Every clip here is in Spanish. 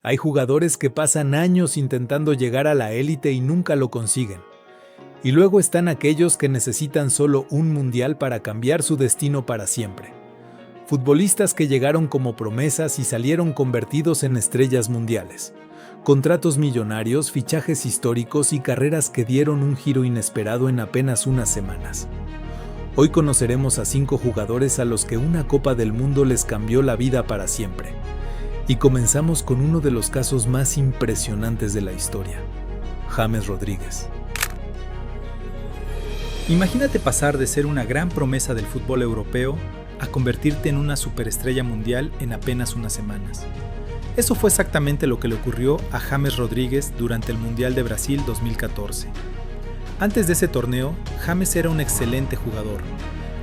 Hay jugadores que pasan años intentando llegar a la élite y nunca lo consiguen. Y luego están aquellos que necesitan solo un mundial para cambiar su destino para siempre. Futbolistas que llegaron como promesas y salieron convertidos en estrellas mundiales. Contratos millonarios, fichajes históricos y carreras que dieron un giro inesperado en apenas unas semanas. Hoy conoceremos a 5 jugadores a los que una Copa del Mundo les cambió la vida para siempre. Y comenzamos con uno de los casos más impresionantes de la historia: James Rodríguez. Imagínate pasar de ser una gran promesa del fútbol europeo a convertirte en una superestrella mundial en apenas unas semanas. Eso fue exactamente lo que le ocurrió a James Rodríguez durante el Mundial de Brasil 2014. Antes de ese torneo, James era un excelente jugador.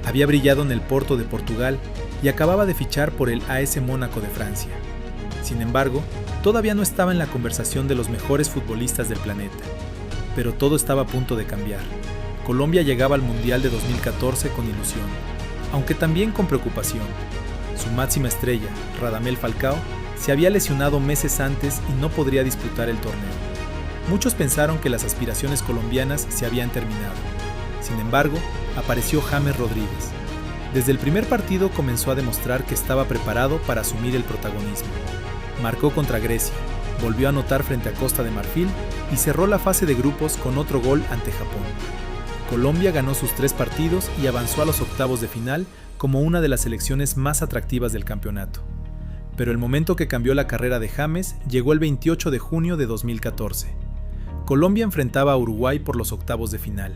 Había brillado en el Porto de Portugal y acababa de fichar por el AS Mónaco de Francia. Sin embargo, todavía no estaba en la conversación de los mejores futbolistas del planeta. Pero todo estaba a punto de cambiar. Colombia llegaba al Mundial de 2014 con ilusión, aunque también con preocupación. Su máxima estrella, Radamel Falcao, se había lesionado meses antes y no podría disputar el torneo. Muchos pensaron que las aspiraciones colombianas se habían terminado. Sin embargo, apareció James Rodríguez. Desde el primer partido comenzó a demostrar que estaba preparado para asumir el protagonismo. Marcó contra Grecia, volvió a anotar frente a Costa de Marfil y cerró la fase de grupos con otro gol ante Japón. Colombia ganó sus 3 partidos y avanzó a los octavos de final como una de las selecciones más atractivas del campeonato. Pero el momento que cambió la carrera de James llegó el 28 de junio de 2014. Colombia enfrentaba a Uruguay por los octavos de final.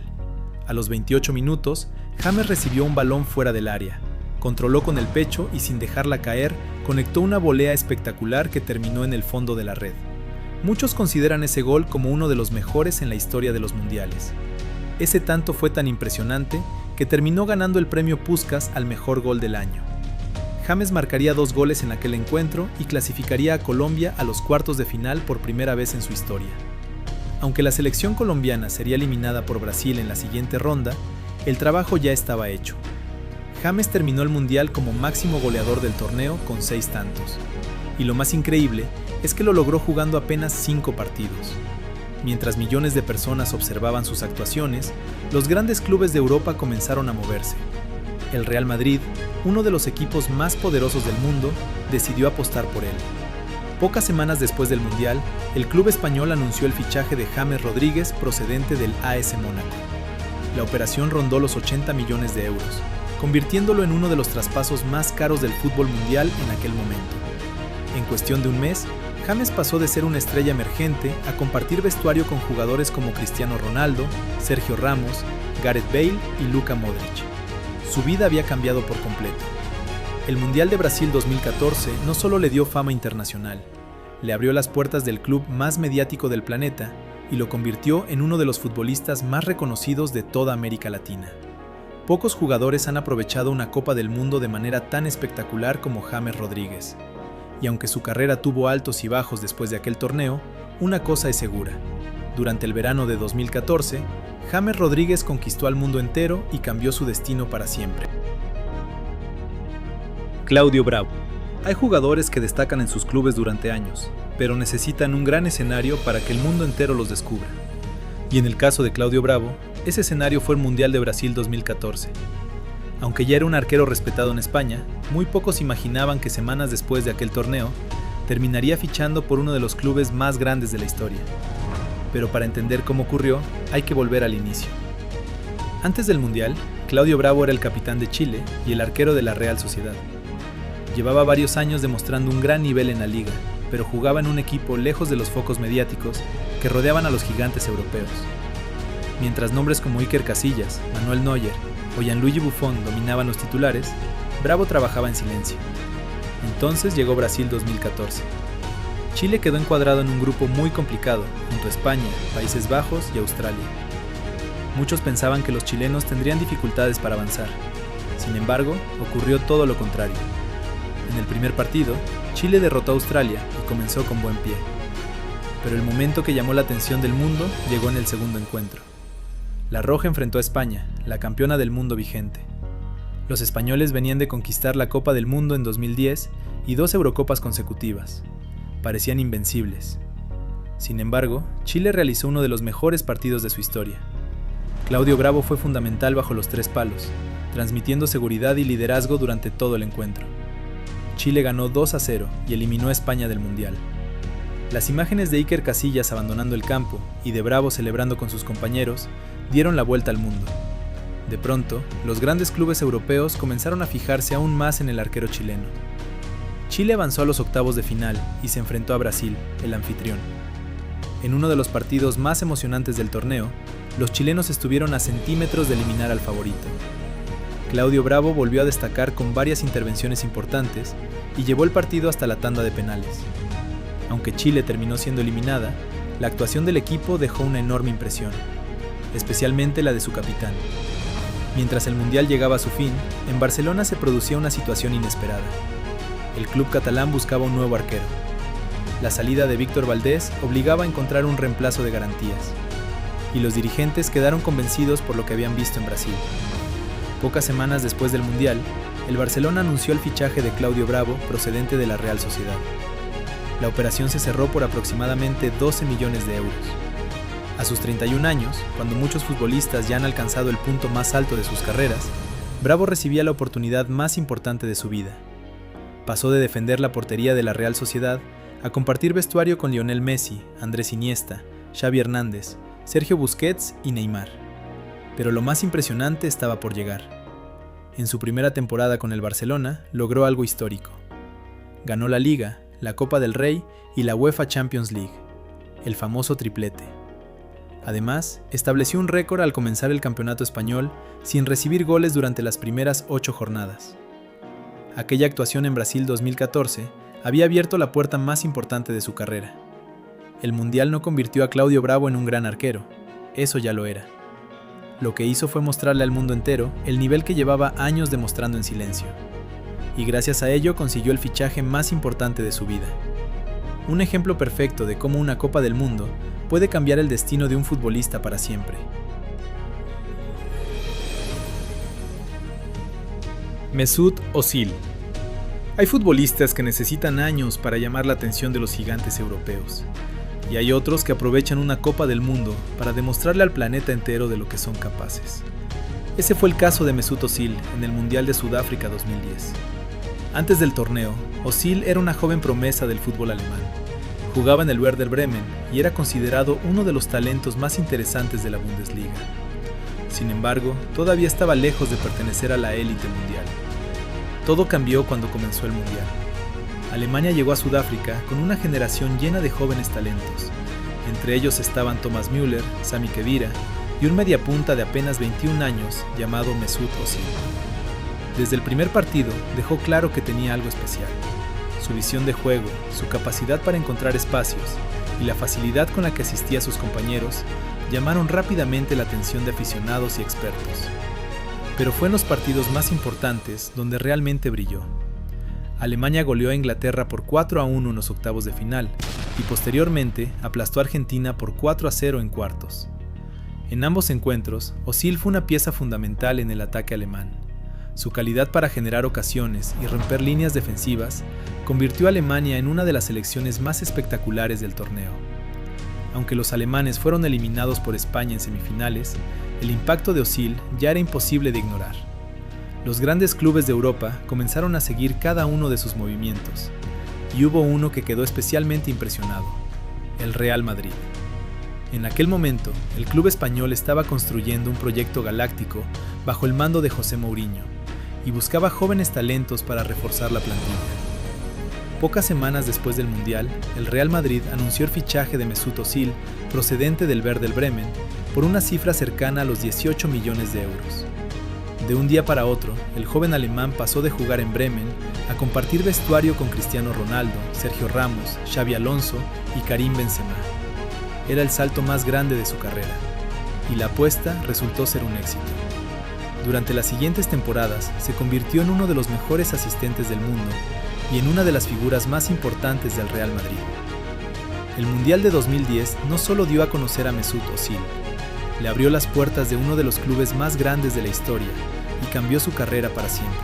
A los 28 minutos, James recibió un balón fuera del área, controló con el pecho y sin dejarla caer, conectó una volea espectacular que terminó en el fondo de la red. Muchos consideran ese gol como uno de los mejores en la historia de los mundiales. Ese tanto fue tan impresionante que terminó ganando el premio Puskás al mejor gol del año. James marcaría 2 goles en aquel encuentro y clasificaría a Colombia a los cuartos de final por primera vez en su historia. Aunque la selección colombiana sería eliminada por Brasil en la siguiente ronda, el trabajo ya estaba hecho. James terminó el Mundial como máximo goleador del torneo con 6 tantos. Y lo más increíble es que lo logró jugando apenas 5 partidos. Mientras millones de personas observaban sus actuaciones, los grandes clubes de Europa comenzaron a moverse. El Real Madrid, uno de los equipos más poderosos del mundo, decidió apostar por él. Pocas semanas después del Mundial, el club español anunció el fichaje de James Rodríguez procedente del AS Mónaco. La operación rondó los 80 millones de euros, convirtiéndolo en uno de los traspasos más caros del fútbol mundial en aquel momento. En cuestión de un mes, James pasó de ser una estrella emergente a compartir vestuario con jugadores como Cristiano Ronaldo, Sergio Ramos, Gareth Bale y Luka Modric. Su vida había cambiado por completo. El Mundial de Brasil 2014 no solo le dio fama internacional, le abrió las puertas del club más mediático del planeta y lo convirtió en uno de los futbolistas más reconocidos de toda América Latina. Pocos jugadores han aprovechado una Copa del Mundo de manera tan espectacular como James Rodríguez. Y aunque su carrera tuvo altos y bajos después de aquel torneo, una cosa es segura. Durante el verano de 2014, James Rodríguez conquistó al mundo entero y cambió su destino para siempre. Claudio Bravo. Hay jugadores que destacan en sus clubes durante años, pero necesitan un gran escenario para que el mundo entero los descubra. Y en el caso de Claudio Bravo, ese escenario fue el Mundial de Brasil 2014. Aunque ya era un arquero respetado en España, muy pocos imaginaban que semanas después de aquel torneo, terminaría fichando por uno de los clubes más grandes de la historia. Pero para entender cómo ocurrió, hay que volver al inicio. Antes del Mundial, Claudio Bravo era el capitán de Chile y el arquero de la Real Sociedad. Llevaba varios años demostrando un gran nivel en la liga, pero jugaba en un equipo lejos de los focos mediáticos que rodeaban a los gigantes europeos. Mientras nombres como Iker Casillas, Manuel Neuer o Gianluigi Buffon dominaban los titulares, Bravo trabajaba en silencio. Entonces llegó Brasil 2014. Chile quedó encuadrado en un grupo muy complicado, junto a España, Países Bajos y Australia. Muchos pensaban que los chilenos tendrían dificultades para avanzar. Sin embargo, ocurrió todo lo contrario. En el primer partido, Chile derrotó a Australia y comenzó con buen pie. Pero el momento que llamó la atención del mundo llegó en el segundo encuentro. La Roja enfrentó a España, la campeona del mundo vigente. Los españoles venían de conquistar la Copa del Mundo en 2010 y 2 Eurocopas consecutivas. parecían invencibles. Sin embargo, Chile realizó uno de los mejores partidos de su historia. Claudio Bravo fue fundamental bajo los 3 palos, transmitiendo seguridad y liderazgo durante todo el encuentro. Chile ganó 2-0 y eliminó a España del Mundial. Las imágenes de Iker Casillas abandonando el campo y de Bravo celebrando con sus compañeros dieron la vuelta al mundo. De pronto, los grandes clubes europeos comenzaron a fijarse aún más en el arquero chileno. Chile avanzó a los octavos de final y se enfrentó a Brasil, el anfitrión. En uno de los partidos más emocionantes del torneo, los chilenos estuvieron a centímetros de eliminar al favorito. Claudio Bravo volvió a destacar con varias intervenciones importantes y llevó el partido hasta la tanda de penales. Aunque Chile terminó siendo eliminada, la actuación del equipo dejó una enorme impresión, especialmente la de su capitán. Mientras el Mundial llegaba a su fin, en Barcelona se producía una situación inesperada. El club catalán buscaba un nuevo arquero. La salida de Víctor Valdés obligaba a encontrar un reemplazo de garantías, y los dirigentes quedaron convencidos por lo que habían visto en Brasil. Pocas semanas después del Mundial, el Barcelona anunció el fichaje de Claudio Bravo procedente de la Real Sociedad. La operación se cerró por aproximadamente 12 millones de euros. A sus 31 años, cuando muchos futbolistas ya han alcanzado el punto más alto de sus carreras, Bravo recibía la oportunidad más importante de su vida. Pasó de defender la portería de la Real Sociedad a compartir vestuario con Lionel Messi, Andrés Iniesta, Xavi Hernández, Sergio Busquets y Neymar. Pero lo más impresionante estaba por llegar. En su primera temporada con el Barcelona, logró algo histórico. Ganó la Liga, la Copa del Rey y la UEFA Champions League, el famoso triplete. Además, estableció un récord al comenzar el campeonato español sin recibir goles durante las primeras 8 jornadas. Aquella actuación en Brasil 2014 había abierto la puerta más importante de su carrera. El Mundial no convirtió a Claudio Bravo en un gran arquero, eso ya lo era. Lo que hizo fue mostrarle al mundo entero el nivel que llevaba años demostrando en silencio. Y gracias a ello consiguió el fichaje más importante de su vida. Un ejemplo perfecto de cómo una Copa del Mundo puede cambiar el destino de un futbolista para siempre. Mesut Özil. Hay futbolistas que necesitan años para llamar la atención de los gigantes europeos. Y hay otros que aprovechan una Copa del Mundo para demostrarle al planeta entero de lo que son capaces. Ese fue el caso de Mesut Özil en el Mundial de Sudáfrica 2010. Antes del torneo, Özil era una joven promesa del fútbol alemán. Jugaba en el Werder Bremen y era considerado uno de los talentos más interesantes de la Bundesliga. Sin embargo, todavía estaba lejos de pertenecer a la élite mundial. Todo cambió cuando comenzó el Mundial. Alemania llegó a Sudáfrica con una generación llena de jóvenes talentos. Entre ellos estaban Thomas Müller, Sami Khedira y un mediapunta de apenas 21 años llamado Mesut Özil. Desde el primer partido dejó claro que tenía algo especial. Su visión de juego, su capacidad para encontrar espacios y la facilidad con la que asistía a sus compañeros llamaron rápidamente la atención de aficionados y expertos. Pero fue en los partidos más importantes donde realmente brilló. Alemania goleó a Inglaterra por 4-1 en los octavos de final y posteriormente aplastó a Argentina por 4-0 en cuartos. En ambos encuentros, Özil fue una pieza fundamental en el ataque alemán. Su calidad para generar ocasiones y romper líneas defensivas convirtió a Alemania en una de las selecciones más espectaculares del torneo. Aunque los alemanes fueron eliminados por España en semifinales, el impacto de Özil ya era imposible de ignorar. Los grandes clubes de Europa comenzaron a seguir cada uno de sus movimientos, y hubo uno que quedó especialmente impresionado: el Real Madrid. En aquel momento, el club español estaba construyendo un proyecto galáctico bajo el mando de José Mourinho, y buscaba jóvenes talentos para reforzar la plantilla. Pocas semanas después del Mundial, el Real Madrid anunció el fichaje de Mesut Özil, procedente del Werder Bremen, por una cifra cercana a los 18 millones de euros. De un día para otro, el joven alemán pasó de jugar en Bremen a compartir vestuario con Cristiano Ronaldo, Sergio Ramos, Xabi Alonso y Karim Benzema. Era el salto más grande de su carrera, y la apuesta resultó ser un éxito. Durante las siguientes temporadas se convirtió en uno de los mejores asistentes del mundo y en una de las figuras más importantes del Real Madrid. El Mundial de 2010 no solo dio a conocer a Mesut Özil, le abrió las puertas de uno de los clubes más grandes de la historia y cambió su carrera para siempre.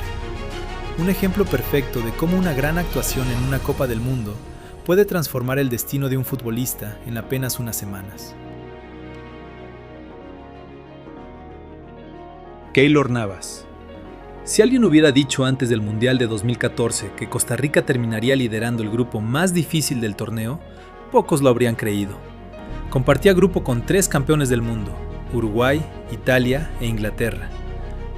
Un ejemplo perfecto de cómo una gran actuación en una Copa del Mundo puede transformar el destino de un futbolista en apenas unas semanas. Keylor Navas. Si alguien hubiera dicho antes del Mundial de 2014 que Costa Rica terminaría liderando el grupo más difícil del torneo, pocos lo habrían creído. Compartía grupo con 3 campeones del mundo, Uruguay, Italia e Inglaterra.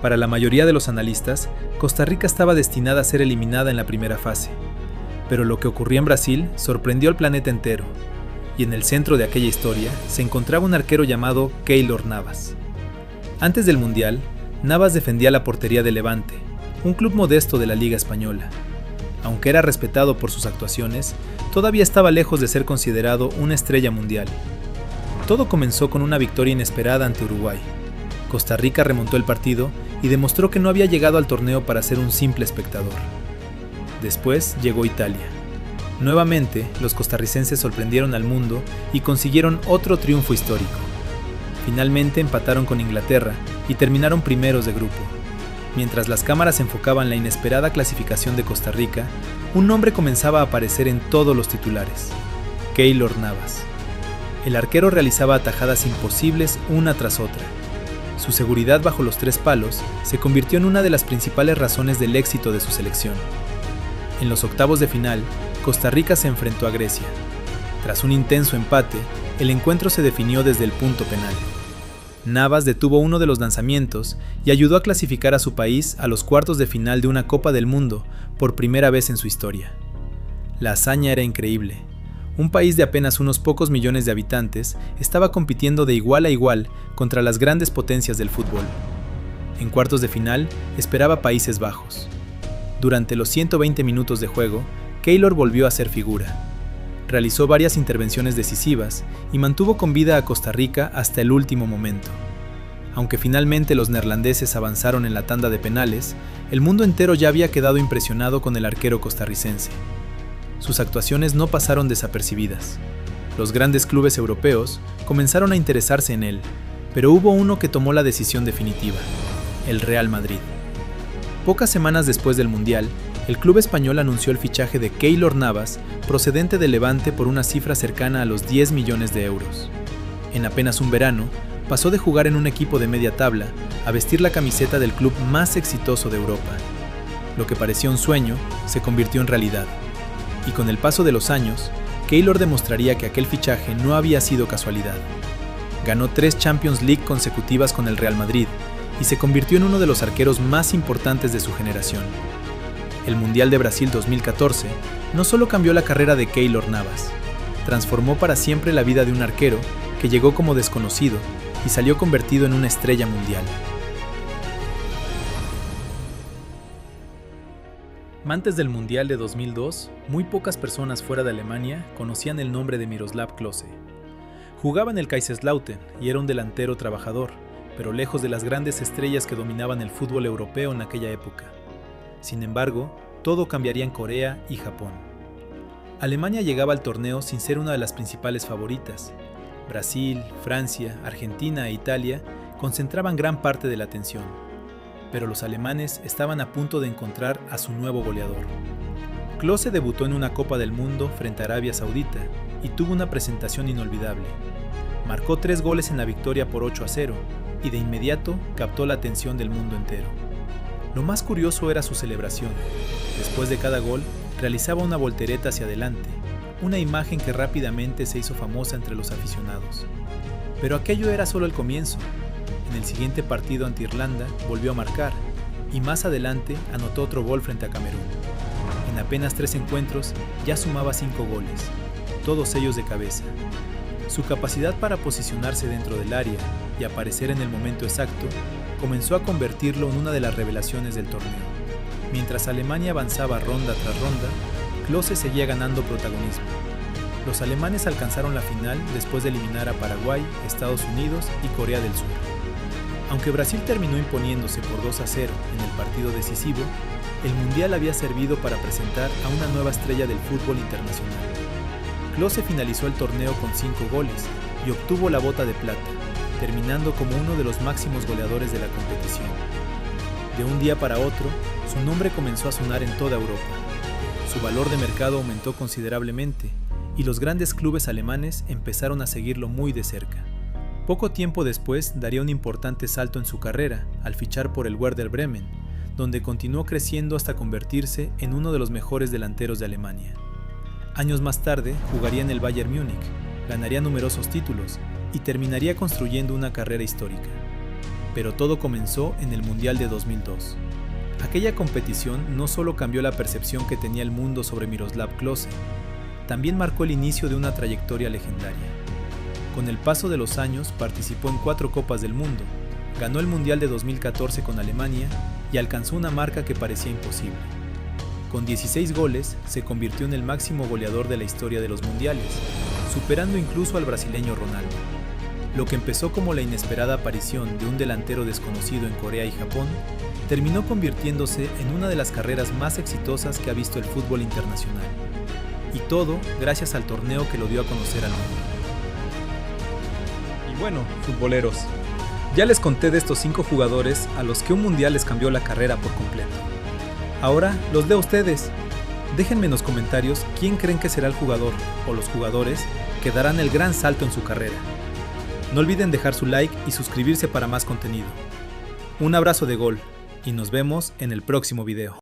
Para la mayoría de los analistas, Costa Rica estaba destinada a ser eliminada en la primera fase. Pero lo que ocurrió en Brasil sorprendió al planeta entero, y en el centro de aquella historia se encontraba un arquero llamado Keylor Navas. Antes del Mundial, Navas defendía la portería de Levante, un club modesto de la Liga Española. Aunque era respetado por sus actuaciones, todavía estaba lejos de ser considerado una estrella mundial. Todo comenzó con una victoria inesperada ante Uruguay. Costa Rica remontó el partido y demostró que no había llegado al torneo para ser un simple espectador. Después llegó Italia. Nuevamente, los costarricenses sorprendieron al mundo y consiguieron otro triunfo histórico. Finalmente empataron con Inglaterra y terminaron primeros de grupo. Mientras las cámaras enfocaban la inesperada clasificación de Costa Rica, un nombre comenzaba a aparecer en todos los titulares: Keylor Navas. El arquero realizaba atajadas imposibles una tras otra. Su seguridad bajo los 3 palos se convirtió en una de las principales razones del éxito de su selección. En los octavos de final, Costa Rica se enfrentó a Grecia. Tras un intenso empate, el encuentro se definió desde el punto penal. Navas detuvo uno de los lanzamientos y ayudó a clasificar a su país a los cuartos de final de una Copa del Mundo por primera vez en su historia. La hazaña era increíble. Un país de apenas unos pocos millones de habitantes estaba compitiendo de igual a igual contra las grandes potencias del fútbol. En cuartos de final esperaba Países Bajos. Durante los 120 minutos de juego, Keylor volvió a ser figura. Realizó varias intervenciones decisivas y mantuvo con vida a Costa Rica hasta el último momento. Aunque finalmente los neerlandeses avanzaron en la tanda de penales, el mundo entero ya había quedado impresionado con el arquero costarricense. Sus actuaciones no pasaron desapercibidas. Los grandes clubes europeos comenzaron a interesarse en él, pero hubo uno que tomó la decisión definitiva: el Real Madrid. Pocas semanas después del Mundial, el club español anunció el fichaje de Keylor Navas, procedente de Levante, por una cifra cercana a los 10 millones de euros. En apenas un verano, pasó de jugar en un equipo de media tabla a vestir la camiseta del club más exitoso de Europa. Lo que parecía un sueño se convirtió en realidad. Y con el paso de los años, Keylor demostraría que aquel fichaje no había sido casualidad. Ganó 3 Champions League consecutivas con el Real Madrid y se convirtió en uno de los arqueros más importantes de su generación. El Mundial de Brasil 2014 no solo cambió la carrera de Keylor Navas, transformó para siempre la vida de un arquero que llegó como desconocido y salió convertido en una estrella mundial. Antes del Mundial de 2002, muy pocas personas fuera de Alemania conocían el nombre de Miroslav Klose. Jugaba en el Kaiserslautern y era un delantero trabajador, pero lejos de las grandes estrellas que dominaban el fútbol europeo en aquella época. Sin embargo, todo cambiaría en Corea y Japón. Alemania llegaba al torneo sin ser una de las principales favoritas. Brasil, Francia, Argentina e Italia concentraban gran parte de la atención. Pero los alemanes estaban a punto de encontrar a su nuevo goleador. Klose debutó en una Copa del Mundo frente a Arabia Saudita y tuvo una presentación inolvidable. Marcó 3 goles en la victoria por 8-0 y de inmediato captó la atención del mundo entero. Lo más curioso era su celebración. Después de cada gol, realizaba una voltereta hacia adelante, una imagen que rápidamente se hizo famosa entre los aficionados. Pero aquello era solo el comienzo. En el siguiente partido ante Irlanda volvió a marcar, y más adelante anotó otro gol frente a Camerún. En apenas 3 encuentros ya sumaba 5 goles, todos ellos de cabeza. Su capacidad para posicionarse dentro del área y aparecer en el momento exacto comenzó a convertirlo en una de las revelaciones del torneo. Mientras Alemania avanzaba ronda tras ronda, Klose seguía ganando protagonismo. Los alemanes alcanzaron la final después de eliminar a Paraguay, Estados Unidos y Corea del Sur. Aunque Brasil terminó imponiéndose por 2-0 en el partido decisivo, el Mundial había servido para presentar a una nueva estrella del fútbol internacional. Klose finalizó el torneo con 5 goles y obtuvo la Bota de Plata, terminando como uno de los máximos goleadores de la competición. De un día para otro, su nombre comenzó a sonar en toda Europa. Su Su valor de mercado aumentó considerablemente y los grandes clubes alemanes empezaron a seguirlo muy de cerca. Poco tiempo después daría un importante salto en su carrera al fichar por el Werder Bremen, donde continuó creciendo hasta convertirse en uno de los mejores delanteros de Alemania. Años más tarde jugaría en el Bayern Múnich, ganaría numerosos títulos y terminaría construyendo una carrera histórica. Pero todo comenzó en el Mundial de 2002. Aquella competición no solo cambió la percepción que tenía el mundo sobre Miroslav Klose, también marcó el inicio de una trayectoria legendaria. Con el paso de los años participó en 4 Copas del Mundo, ganó el Mundial de 2014 con Alemania y alcanzó una marca que parecía imposible. Con 16 goles, se convirtió en el máximo goleador de la historia de los mundiales, superando incluso al brasileño Ronaldo. Lo que empezó como la inesperada aparición de un delantero desconocido en Corea y Japón, terminó convirtiéndose en una de las carreras más exitosas que ha visto el fútbol internacional. Y todo gracias al torneo que lo dio a conocer al mundo. Y bueno, futboleros, ya les conté de estos 5 jugadores a los que un mundial les cambió la carrera por completo. Ahora los leo a ustedes. Déjenme en los comentarios quién creen que será el jugador o los jugadores que darán el gran salto en su carrera. No olviden dejar su like y suscribirse para más contenido. Un abrazo de gol y nos vemos en el próximo video.